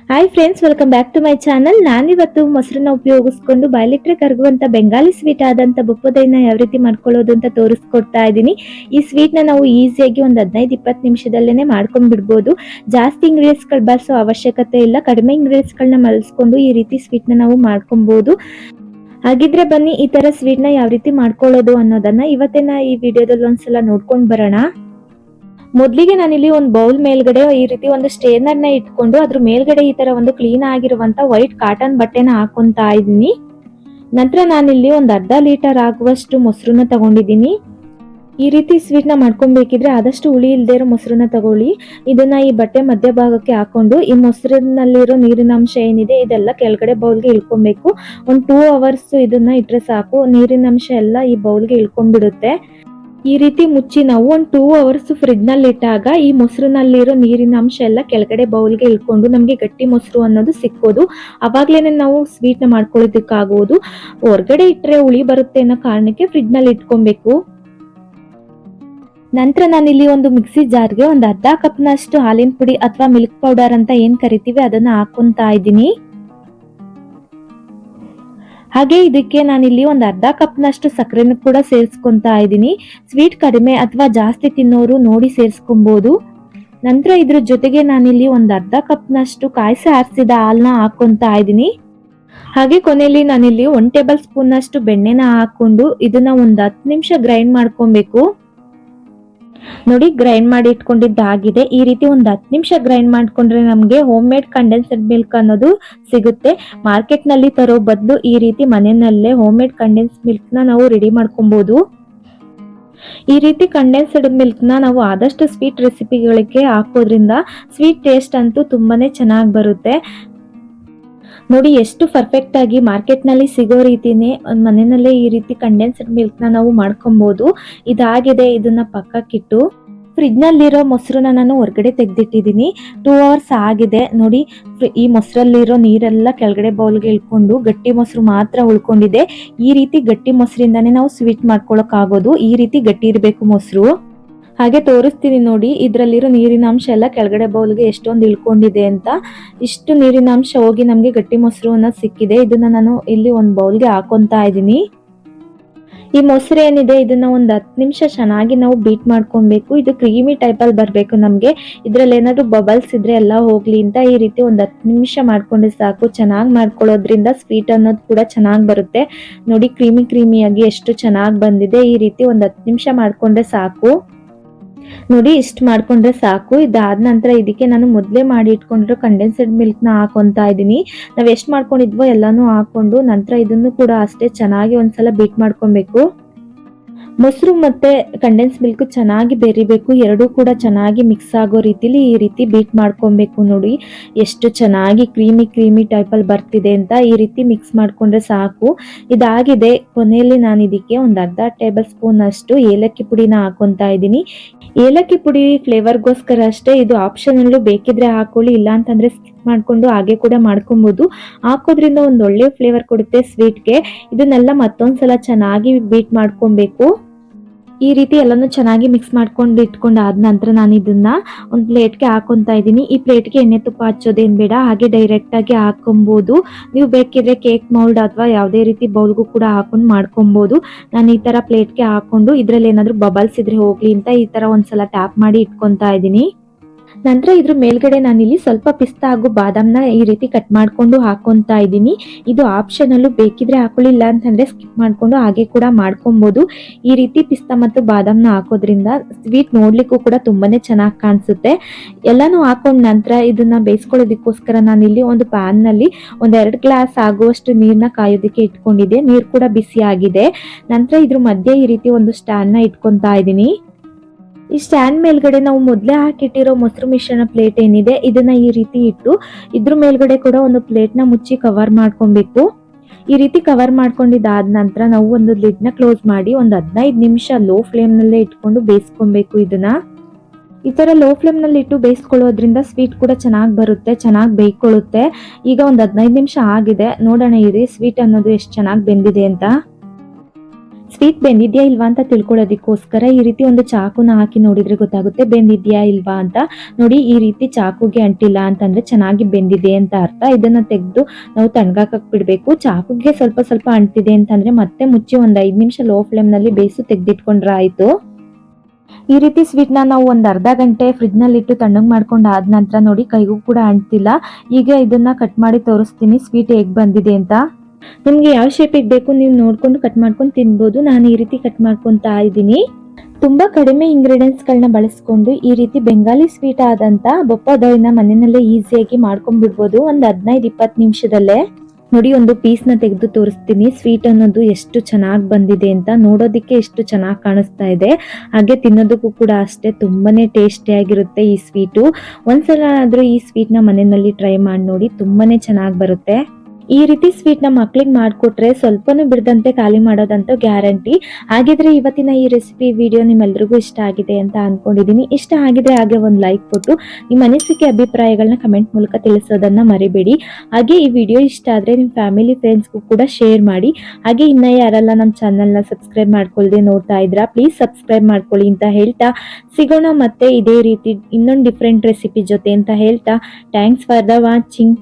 Hi friends, welcome back to my channel. ನಾನಿವತ್ತು ಮೊಸರನ್ನ ಉಪಯೋಗಿಸ್ಕೊಂಡು ಬಾಯ್ಲಿಟ್ರೆ ಕರಗುವಂತ ಬೆಂಗಾಲಿ ಸ್ವೀಟ್ ಆದಂತ ಬುಪ್ಪದೈನ ಯಾವ ರೀತಿ ಮಾಡ್ಕೊಳ್ಳೋದು ಅಂತ ತೋರಿಸ್ಕೊಡ್ತಾ ಇದ್ದೀನಿ. ಈ ಸ್ವೀಟ್ ನ ನಾವು ಈಸಿಯಾಗಿ ಒಂದು 15-20 ನಿಮಿಷದಲ್ಲೇನೆ ಮಾಡ್ಕೊಂಡ್ ಬಿಡ್ಬೋದು. ಜಾಸ್ತಿ ಇಂಗ್ರೀಡಿಯೆಂಟ್ಸ್ ಗಳು ಬಳಸೋ ಅವಶ್ಯಕತೆ ಇಲ್ಲ. ಕಡಿಮೆ ಇಂಗ್ರೀಡಿಯೆಂಟ್ಸ್ ಗಳನ್ನ ಬಳಸ್ಕೊಂಡು ಈ ರೀತಿ ಸ್ವೀಟ್ ನ ನಾವು ಮಾಡ್ಕೊಬಹುದು. ಹಾಗಿದ್ರೆ ಬನ್ನಿ, ಈ ತರ ಸ್ವೀಟ್ ನ ಯಾವ ರೀತಿ ಮಾಡ್ಕೊಳ್ಳೋದು ಅನ್ನೋದನ್ನ ಇವತ್ತಿನ ಈ ವಿಡಿಯೋದಲ್ಲಿ ಒಂದ್ಸಲ ನೋಡ್ಕೊಂಡ್ ಬರೋಣ. ಮೊದಲಿಗೆ ನಾನಿಲ್ಲಿ ಒಂದು ಬೌಲ್ ಮೇಲ್ಗಡೆ ಈ ರೀತಿ ಒಂದು ಸ್ಟೇನರ್ ನ ಇಟ್ಕೊಂಡು ಅದ್ರ ಮೇಲ್ಗಡೆ ಈ ತರ ಒಂದು ಕ್ಲೀನ್ ಆಗಿರುವಂತ ವೈಟ್ ಕಾಟನ್ ಬಟ್ಟೆನ ಹಾಕೊಂತಾ ಇದ್ದೀನಿ. ನಂತರ ನಾನಿಲ್ಲಿ ಒಂದು ಅರ್ಧ ಲೀಟರ್ ಆಗುವಷ್ಟು ಮೊಸರನ್ನ ತಗೊಂಡಿದ್ದೀನಿ. ಈ ರೀತಿ ಸ್ವೀಟ್ ನ ಮಾಡ್ಕೊಬೇಕಿದ್ರೆ ಆದಷ್ಟು ಹುಳಿ ಇಲ್ದೇ ಇರೋ ಮೊಸರನ್ನ ತಗೊಳ್ಳಿ. ಇದನ್ನ ಈ ಬಟ್ಟೆ ಮಧ್ಯಭಾಗಕ್ಕೆ ಹಾಕೊಂಡು ಈ ಮೊಸರಿನಲ್ಲಿರೋ ನೀರಿನ ಅಂಶ ಏನಿದೆ ಇದೆಲ್ಲ ಕೆಳಗಡೆ ಬೌಲ್ಗೆ ಇಳ್ಕೊಬೇಕು. ಒಂದು 2 ಅವರ್ಸ್ ಇದನ್ನ ಇಟ್ರೆ ಸಾಕು, ನೀರಿನ ಅಂಶ ಎಲ್ಲ ಈ ಬೌಲ್ಗೆ ಇಳ್ಕೊಂಡ್ಬಿಡುತ್ತೆ. ಈ ರೀತಿ ಮುಚ್ಚಿ ನಾವು ಒಂದು 2 ಅವರ್ಸ್ ಫ್ರಿಡ್ಜ್ ನಲ್ಲಿ ಇಟ್ಟಾಗ ಈ ಮೊಸರಿನಲ್ಲಿರೋ ನೀರಿನ ಅಂಶ ಎಲ್ಲ ಕೆಳಗಡೆ ಬೌಲ್ಗೆ ಇಳ್ಕೊಂಡು ನಮ್ಗೆ ಗಟ್ಟಿ ಮೊಸರು ಅನ್ನೋದು ಸಿಕ್ಕೋದು. ಅವಾಗ್ಲೇನೆ ನಾವು ಸ್ವೀಟ್ ನ ಮಾಡ್ಕೊಳ್ಳೋದಕ್ಕಾಗೋದು. ಹೊರಗಡೆ ಇಟ್ರೆ ಹುಳಿ ಬರುತ್ತೆ ಅನ್ನೋ ಕಾರಣಕ್ಕೆ ಫ್ರಿಡ್ಜ್ ನಲ್ಲಿ ಇಟ್ಕೊಬೇಕು. ನಂತರ ನಾನಿಲ್ಲಿ ಒಂದು ಮಿಕ್ಸಿ ಜಾರ್ಗೆ ಒಂದು ಅರ್ಧ ಕಪ್ನಷ್ಟು ಹಾಲಿನ ಪುಡಿ ಅಥವಾ ಮಿಲ್ಕ್ ಪೌಡರ್ ಅಂತ ಏನ್ ಕರಿತೀವಿ ಅದನ್ನ ಹಾಕೊಂತಾ ಇದ್ದೀನಿ. ಹಾಗೆ ಇದಕ್ಕೆ ನಾನಿಲ್ಲಿ ಒಂದು ಅರ್ಧ ಕಪ್ನಷ್ಟು ಸಕ್ಕರೆನ ಕೂಡ ಸೇರಿಸ್ಕೊಂತಾ ಇದ್ದೀನಿ. ಸ್ವೀಟ್ ಕಡಿಮೆ ಅಥವಾ ಜಾಸ್ತಿ ತಿನ್ನೋರು ನೋಡಿ ಸೇರಿಸ್ಕೊಬಹುದು. ನಂತರ ಇದ್ರ ಜೊತೆಗೆ ನಾನಿಲ್ಲಿ ಒಂದು ಅರ್ಧ ಕಪ್ನಷ್ಟು ಕಾಯಿಸಿ ಆರಿಸಿದ ಹಾಲನ್ನ ಹಾಕೊಂತಾ ಇದ್ದೀನಿ. ಹಾಗೆ ಕೊನೆಯಲ್ಲಿ ನಾನಿಲ್ಲಿ 1 ಟೇಬಲ್ ಸ್ಪೂನ್ ಅಷ್ಟು ಬೆಣ್ಣೆನ ಹಾಕೊಂಡು ಇದನ್ನ ಒಂದು 10 ನಿಮಿಷ ಗ್ರೈಂಡ್ ಮಾಡ್ಕೊಬೇಕು. ನೋಡಿ, ಗ್ರೈಂಡ್ ಮಾಡಿ ಇಟ್ಕೊಂಡಿದ್ದಾಗಿದೆ. ಈ ರೀತಿ ಒಂದು 10 ನಿಮಿಷ ಗ್ರೈಂಡ್ ಮಾಡ್ಕೊಂಡ್ರೆ ನಮ್ಗೆ ಹೋಮ್ ಮೇಡ್ ಕಂಡೆನ್ಸ್ಡ್ ಮಿಲ್ಕ್ ಅನ್ನೋದು ಸಿಗುತ್ತೆ. ಮಾರ್ಕೆಟ್ ನಲ್ಲಿ ತರೋ ಬದಲು ಈ ರೀತಿ ಮನೆಯಲ್ಲೇ ಹೋಮ್ ಮೇಡ್ ಕಂಡೆನ್ಸ್ ಮಿಲ್ಕ್ ನ ನಾವು ರೆಡಿ ಮಾಡ್ಕೊಬಹುದು. ಈ ರೀತಿ ಕಂಡೆನ್ಸ್ಡ್ ಮಿಲ್ಕ್ ನ ನಾವು ಆದಷ್ಟು ಸ್ವೀಟ್ ರೆಸಿಪಿಗಳಿಗೆ ಹಾಕೋದ್ರಿಂದ ಸ್ವೀಟ್ ಟೇಸ್ಟ್ ಅಂತೂ ತುಂಬಾನೇ ಚೆನ್ನಾಗಿ ಬರುತ್ತೆ. ನೋಡಿ ಎಷ್ಟು ಪರ್ಫೆಕ್ಟ್ ಆಗಿ ಮಾರ್ಕೆಟ್ ನಲ್ಲಿ ಸಿಗೋ ರೀತಿನೇ ಮನೆಯಲ್ಲೇ ಈ ರೀತಿ ಕಂಡೆನ್ಸ್ಡ್ ಮಿಲ್ಕ್ ನ ನಾವು ಮಾಡ್ಕೊಬಹುದು. ಇದಾಗಿದೆ, ಇದನ್ನ ಪಕ್ಕಕ್ಕಿಟ್ಟು ಫ್ರಿಡ್ಜ್ ನಲ್ಲಿರೋ ಮೊಸರನ್ನ ನಾನು ಹೊರಗಡೆ ತೆಗೆದಿಟ್ಟಿದ್ದೀನಿ. 2 ಅವರ್ಸ್ ಆಗಿದೆ. ನೋಡಿ, ಈ ಮೊಸರಲ್ಲಿರೋ ನೀರೆಲ್ಲ ಕೆಳಗಡೆ ಬೌಲ್ಗೆ ಇಳ್ಕೊಂಡು ಗಟ್ಟಿ ಮೊಸರು ಮಾತ್ರ ಉಳ್ಕೊಂಡಿದೆ. ಈ ರೀತಿ ಗಟ್ಟಿ ಮೊಸರಿಂದಾನೇ ನಾವು ಸ್ವೀಟ್ ಮಾಡ್ಕೊಳಕ್ ಆಗೋದು. ಈ ರೀತಿ ಗಟ್ಟಿ ಇರಬೇಕು ಮೊಸರು. ಹಾಗೆ ತೋರಿಸ್ತೀನಿ ನೋಡಿ, ಇದ್ರಲ್ಲಿರೋ ನೀರಿನ ಅಂಶ ಎಲ್ಲ ಕೆಳಗಡೆ ಬೌಲ್ಗೆ ಎಷ್ಟೊಂದು ಇಳ್ಕೊಂಡಿದೆ ಅಂತ. ಇಷ್ಟು ನೀರಿನ ಅಂಶ ಹೋಗಿ ನಮ್ಗೆ ಗಟ್ಟಿ ಮೊಸರು ಅನ್ನೋದು ಸಿಕ್ಕಿದೆ. ಇದನ್ನ ನಾನು ಇಲ್ಲಿ ಒಂದು ಬೌಲ್ಗೆ ಹಾಕೊಂತಾ ಇದ್ದೀನಿ. ಈ ಮೊಸರು ಏನಿದೆ ಇದನ್ನ ಒಂದು 10 ನಿಮಿಷ ಚೆನ್ನಾಗಿ ನಾವು ಬೀಟ್ ಮಾಡ್ಕೊಬೇಕು. ಇದು ಕ್ರೀಮಿ ಟೈಪ್ ಅಲ್ಲಿ ಬರ್ಬೇಕು ನಮ್ಗೆ. ಇದ್ರಲ್ಲಿ ಏನಾದ್ರು ಬಬಲ್ಸ್ ಇದ್ರೆ ಎಲ್ಲ ಹೋಗ್ಲಿ ಅಂತ ಈ ರೀತಿ ಒಂದು 10 ನಿಮಿಷ ಮಾಡ್ಕೊಂಡ್ರೆ ಸಾಕು. ಚೆನ್ನಾಗಿ ಮಾಡ್ಕೊಳ್ಳೋದ್ರಿಂದ ಸ್ವೀಟ್ ಅನ್ನೋದು ಕೂಡ ಚೆನ್ನಾಗಿ ಬರುತ್ತೆ. ನೋಡಿ, ಕ್ರೀಮಿಯಾಗಿ ಎಷ್ಟು ಚೆನ್ನಾಗಿ ಬಂದಿದೆ. ಈ ರೀತಿ ಒಂದು 10 ನಿಮಿಷ ಮಾಡ್ಕೊಂಡ್ರೆ ಸಾಕು. ನೋಡಿ, ಇಷ್ಟು ಮಾಡ್ಕೊಂಡ್ರೆ ಸಾಕು. ಇದಾದ ನಂತರ ಇದಕ್ಕೆ ನಾನು ಮೊದಲೇ ಮಾಡಿ ಇಟ್ಕೊಂಡಿರೋ ಕಂಡೆನ್ಸ್ಡ್ ಮಿಲ್ಕ್ ನ ಹಾಕೊಂತಾ ಇದ್ದೀನಿ. ನಾವ್ ಎಷ್ಟು ಮಾಡ್ಕೊಂಡಿದ್ವೋ ಎಲ್ಲಾನು ಹಾಕೊಂಡು ನಂತರ ಇದನ್ನು ಕೂಡ ಅಷ್ಟೇ ಚೆನ್ನಾಗಿ ಒಂದ್ಸಲ ಬೀಟ್ ಮಾಡ್ಕೊಬೇಕು. ಮೊಸರು ಮತ್ತೆ ಕಂಡೆನ್ಸ್ ಮಿಲ್ಕ್ ಚೆನ್ನಾಗಿ ಬೆರಿಬೇಕು. ಎರಡೂ ಕೂಡ ಚೆನ್ನಾಗಿ ಮಿಕ್ಸ್ ಆಗೋ ರೀತಿಲಿ ಈ ರೀತಿ ಬೀಟ್ ಮಾಡ್ಕೊಬೇಕು. ನೋಡಿ ಎಷ್ಟು ಚೆನ್ನಾಗಿ ಕ್ರೀಮಿ ಟೈಪ್ ಅಲ್ಲಿ ಬರ್ತಿದೆ ಅಂತ. ಈ ರೀತಿ ಮಿಕ್ಸ್ ಮಾಡ್ಕೊಂಡ್ರೆ ಸಾಕು. ಇದಾಗಿದೆ. ಕೊನೆಯಲ್ಲಿ ನಾನು ಇದಕ್ಕೆ ಒಂದು ಅರ್ಧ ಟೇಬಲ್ ಸ್ಪೂನ್ ಅಷ್ಟು ಏಲಕ್ಕಿ ಪುಡಿನ ಹಾಕೊಂತಾ ಇದ್ದೀನಿ. ಏಲಕ್ಕಿ ಪುಡಿ ಫ್ಲೇವರ್ಗೋಸ್ಕರ ಅಷ್ಟೇ, ಇದು ಆಪ್ಷನಲ್ಲು. ಬೇಕಿದ್ರೆ ಹಾಕೊಳ್ಳಿ, ಇಲ್ಲ ಅಂತಂದ್ರೆ ಸ್ಕಿಪ್ ಮಾಡ್ಕೊಂಡು ಹಾಗೆ ಕೂಡ ಮಾಡ್ಕೊಬಹುದು. ಹಾಕೋದ್ರಿಂದ ಒಂದು ಒಳ್ಳೆ ಫ್ಲೇವರ್ ಕೊಡುತ್ತೆ ಸ್ವೀಟ್ಗೆ. ಇದನ್ನೆಲ್ಲ ಮತ್ತೊಂದ್ಸಲ ಚೆನ್ನಾಗಿ ಬೀಟ್ ಮಾಡ್ಕೊಬೇಕು. ಈ ರೀತಿ ಎಲ್ಲಾನು ಚೆನ್ನಾಗಿ ಮಿಕ್ಸ್ ಮಾಡ್ಕೊಂಡು ಇಟ್ಕೊಂಡಾದ ನಂತರ ನಾನು ಇದನ್ನ ಒಂದು ಪ್ಲೇಟ್ಗೆ ಹಾಕೊಂತಾ ಇದ್ದೀನಿ. ಈ ಪ್ಲೇಟ್ಗೆ ಎಣ್ಣೆ ತುಪ್ಪ ಹಚ್ಚೋದೇನ್ ಬೇಡ, ಹಾಗೆ ಡೈರೆಕ್ಟ್ ಆಗಿ ಹಾಕೊಬಹುದು. ನೀವು ಬೇಕಿದ್ರೆ ಕೇಕ್ ಮೌಲ್ಡ್ ಅಥವಾ ಯಾವುದೇ ರೀತಿ ಬೌಲ್ಗೂ ಕೂಡ ಹಾಕೊಂಡು ಮಾಡ್ಕೊಬಹುದು. ನಾನು ಈ ತರ ಪ್ಲೇಟ್ಗೆ ಹಾಕೊಂಡು ಇದ್ರಲ್ಲಿ ಏನಾದ್ರು ಬಬಲ್ಸ್ ಇದ್ರೆ ಹೋಗ್ಲಿ ಅಂತ ಈ ತರ ಒಂದ್ಸಲ ಟ್ಯಾಪ್ ಮಾಡಿ ಇಟ್ಕೊಂತಾ ಇದ್ದೀನಿ. ನಂತರ ಇದ್ರ ಮೇಲ್ಗಡೆ ನಾನಿಲ್ಲಿ ಸ್ವಲ್ಪ ಪಿಸ್ತಾ ಹಾಗೂ ಬಾದಾಮ್ನ ಈ ರೀತಿ ಕಟ್ ಮಾಡ್ಕೊಂಡು ಹಾಕೊಂತಾ ಇದ್ದೀನಿ. ಇದು ಆಪ್ಷನಲ್ಲು, ಬೇಕಿದ್ರೆ ಹಾಕೊಳ್ಳಿಲ್ಲ ಅಂತಂದ್ರೆ ಸ್ಕಿಪ್ ಮಾಡ್ಕೊಂಡು ಹಾಗೆ ಕೂಡ ಮಾಡ್ಕೊಬಹುದು. ಈ ರೀತಿ ಪಿಸ್ತಾ ಮತ್ತು ಬಾದಾಮ್ನ ಹಾಕೋದ್ರಿಂದ ಸ್ವೀಟ್ ನೋಡ್ಲಿಕ್ಕೂ ಕೂಡ ತುಂಬಾನೇ ಚೆನ್ನಾಗಿ ಕಾಣಿಸುತ್ತೆ. ಎಲ್ಲಾನು ಹಾಕೊಂಡ ನಂತರ ಇದನ್ನ ಬೇಯಿಸ್ಕೊಳ್ಳೋದಕ್ಕೋಸ್ಕರ ನಾನಿಲ್ಲಿ ಒಂದು ಪ್ಯಾನ್ ನಲ್ಲಿ 1-2 ಗ್ಲಾಸ್ ಆಗುವಷ್ಟು ನೀರ್ನ ಕಾಯೋದಕ್ಕೆ ಇಟ್ಕೊಂಡಿದ್ದೆ. ನೀರ್ ಕೂಡ ಬಿಸಿ ಆಗಿದೆ. ನಂತರ ಇದ್ರ ಮಧ್ಯೆ ಈ ರೀತಿ ಒಂದು ಸ್ಟ್ಯಾಂಡ್ ನ ಇಟ್ಕೊಂತಾ ಇದ್ದೀನಿ. ಈ ಸ್ಟ್ಯಾಂಡ್ ಮೇಲ್ಗಡೆ ನಾವು ಮೊದಲೇ ಹಾಕಿಟ್ಟಿರೋ ಮೊಸರು ಮಿಶ್ರಣ ಪ್ಲೇಟ್ ಏನಿದೆ ಇದನ್ನ ಈ ರೀತಿ ಇಟ್ಟು ಇದ್ರ ಮೇಲ್ಗಡೆ ಕೂಡ ಒಂದು ಪ್ಲೇಟ್ ನ ಮುಚ್ಚಿ ಕವರ್ ಮಾಡ್ಕೊಬೇಕು. ಈ ರೀತಿ ಕವರ್ ಮಾಡ್ಕೊಂಡಿದ್ದಾದ ನಂತರ ನಾವು ಒಂದು ಲಿಡ್ ನ ಕ್ಲೋಸ್ ಮಾಡಿ ಒಂದು 15 ನಿಮಿಷ ಲೋ ಫ್ಲೇಮ್ ನಲ್ಲೇ ಇಟ್ಕೊಂಡು ಬೇಯಿಸ್ಕೊಬೇಕು. ಇದನ್ನ ಈ ತರ ಲೋ ಫ್ಲೇಮ್ ನಲ್ಲಿ ಇಟ್ಟು ಬೇಯಿಸ್ಕೊಳ್ಳೋದ್ರಿಂದ ಸ್ವೀಟ್ ಕೂಡ ಚೆನ್ನಾಗಿ ಬರುತ್ತೆ, ಚೆನ್ನಾಗಿ ಬೇಯ್ಕೊಳ್ಳುತ್ತೆ. ಈಗ ಒಂದು 15 ನಿಮಿಷ ಆಗಿದೆ. ನೋಡೋಣ ಇರಿ ಸ್ವೀಟ್ ಅನ್ನೋದು ಎಷ್ಟು ಚೆನ್ನಾಗಿ ಬೆಂದಿದೆ ಅಂತ. ಸ್ವೀಟ್ ಬೆಂದಿದ್ಯಾ ಇಲ್ವಾ ಅಂತ ತಿಳ್ಕೊಳ್ಳೋದಕ್ಕೋಸ್ಕರ ಈ ರೀತಿ ಒಂದು ಚಾಕುನ ಹಾಕಿ ನೋಡಿದ್ರೆ ಗೊತ್ತಾಗುತ್ತೆ ಬೆಂದಿದ್ಯಾ ಇಲ್ವಾ ಅಂತ. ನೋಡಿ ಈ ರೀತಿ ಚಾಕುಗೆ ಅಂಟಿಲ್ಲ ಅಂತಂದ್ರೆ ಚೆನ್ನಾಗಿ ಬೆಂದಿದೆ ಅಂತ ಅರ್ಥ. ಇದನ್ನ ತೆಗೆದು ನಾವು ತಣ್ಣಗಾಕಕ್ ಬಿಡ್ಬೇಕು. ಚಾಕುಗೆ ಸ್ವಲ್ಪ ಸ್ವಲ್ಪ ಅಂಟಿದೆ ಅಂತಂದ್ರೆ ಮತ್ತೆ ಮುಚ್ಚಿ ಒಂದ್ 5 ನಿಮಿಷ ಲೋ ಫ್ಲೇಮ್ ನಲ್ಲಿ ಬೇಯಿಸಿ ತೆಗೆದಿಟ್ಕೊಂಡ್ರೆ ಆಯ್ತು. ಈ ರೀತಿ ಸ್ವೀಟ್ ನಾವು ಒಂದ್ ಅರ್ಧ ಗಂಟೆ ಫ್ರಿಜ್ ನಲ್ಲಿ ಇಟ್ಟು ತಣ್ಣಗ್ ಮಾಡ್ಕೊಂಡ್ ಆದ ನಂತರ ನೋಡಿ ಕೈಗೂ ಕೂಡ ಅಂಟಿಲ್ಲ. ಈಗ ಇದನ್ನ ಕಟ್ ಮಾಡಿ ತೋರಿಸ್ತೀನಿ ಸ್ವೀಟ್ ಹೇಗ್ ಬಂದಿದೆ ಅಂತ. ನಿಮ್ಗೆ ಯಾವ ಶೇಪಿಗೆ ಬೇಕು ನೀವು ನೋಡ್ಕೊಂಡು ಕಟ್ ಮಾಡ್ಕೊಂಡು ತಿನ್ಬೋದು. ನಾನು ಈ ರೀತಿ ಕಟ್ ಮಾಡ್ಕೊಂತಾ ಇದ್ದೀನಿ. ತುಂಬಾ ಕಡಿಮೆ ಇಂಗ್ರೀಡಿಯೆಂಟ್ಸ್ ಗಳನ್ನ ಬಳಸ್ಕೊಂಡು ಈ ರೀತಿ ಬೆಂಗಾಲಿ ಸ್ವೀಟ್ ಆದಂತ ಬೊಪ್ಪದೋಯ್ನ ಮನೆಯಲ್ಲೇ ಈಸಿಯಾಗಿ ಮಾಡ್ಕೊಂಡ್ ಬಿಡ್ಬೋದು ಒಂದ್ 15-20 ನಿಮಿಷದಲ್ಲೇ. ನೋಡಿ ಒಂದು ಪೀಸ್ ನ ತೆಗೆದು ತೋರಿಸ್ತೀನಿ. ಸ್ವೀಟ್ ಅನ್ನೋದು ಎಷ್ಟು ಚೆನ್ನಾಗಿ ಬಂದಿದೆ ಅಂತ. ನೋಡೋದಿಕ್ಕೆ ಎಷ್ಟು ಚೆನ್ನಾಗಿ ಕಾಣಿಸ್ತಾ ಇದೆ, ಹಾಗೆ ತಿನ್ನೋದಕ್ಕೂ ಕೂಡ ಅಷ್ಟೇ ತುಂಬಾನೇ ಟೇಸ್ಟಿ ಆಗಿರುತ್ತೆ ಈ ಸ್ವೀಟು. ಒಂದ್ಸಲ ಆದ್ರೂ ಈ ಸ್ವೀಟ್ ನ ಮನೆಯಲ್ಲಿ ಟ್ರೈ ಮಾಡಿ ನೋಡಿ, ತುಂಬಾನೇ ಚೆನ್ನಾಗಿ ಬರುತ್ತೆ. ಈ ರೀತಿ ಸ್ವೀಟ್ ನಮ್ಮ ಮಕ್ಳಿಗೆ ಮಾಡ್ಕೊಟ್ರೆ ಸ್ವಲ್ಪನೂ ಬಿಡದಂತೆ ಖಾಲಿ ಮಾಡೋದಂತೂ ಗ್ಯಾರಂಟಿ. ಹಾಗಿದ್ರೆ ಇವತ್ತಿನ ಈ ರೆಸಿಪಿ ವಿಡಿಯೋ ನಿಮ್ಮೆಲ್ರಿಗೂ ಇಷ್ಟ ಆಗಿದೆ ಅಂತ ಅನ್ಕೊಂಡಿದೀನಿ. ಇಷ್ಟ ಆಗಿದ್ರೆ ಹಾಗೆ ಒಂದು ಲೈಕ್ ಕೊಟ್ಟು ನಿಮ್ಮ ಅನಿಸಿಕೆ ಅಭಿಪ್ರಾಯಗಳನ್ನ ಕಮೆಂಟ್ ಮೂಲಕ ತಿಳಿಸೋದನ್ನ ಮರಿಬೇಡಿ. ಹಾಗೆ ಈ ವಿಡಿಯೋ ಇಷ್ಟ ಆದ್ರೆ ನಿಮ್ಮ ಫ್ಯಾಮಿಲಿ ಫ್ರೆಂಡ್ಸ್ಗೂ ಕೂಡ ಶೇರ್ ಮಾಡಿ. ಹಾಗೆ ಇನ್ನ ಯಾರೆಲ್ಲ ನಮ್ಮ ಚಾನೆಲ್ನ ಸಬ್ಸ್ಕ್ರೈಬ್ ಮಾಡ್ಕೊಳ್ದೆ ನೋಡ್ತಾ ಇದ್ರಾ ಪ್ಲೀಸ್ ಸಬ್ಸ್ಕ್ರೈಬ್ ಮಾಡ್ಕೊಳ್ಳಿ ಅಂತ ಹೇಳ್ತಾ ಸಿಗೋಣ ಮತ್ತೆ ಇದೇ ರೀತಿ ಇನ್ನೊಂದು ಡಿಫ್ರೆಂಟ್ ರೆಸಿಪಿ ಜೊತೆ ಅಂತ ಹೇಳ್ತಾ ಥ್ಯಾಂಕ್ಸ್ ಫಾರ್ ದ ವಾಚಿಂಗ್.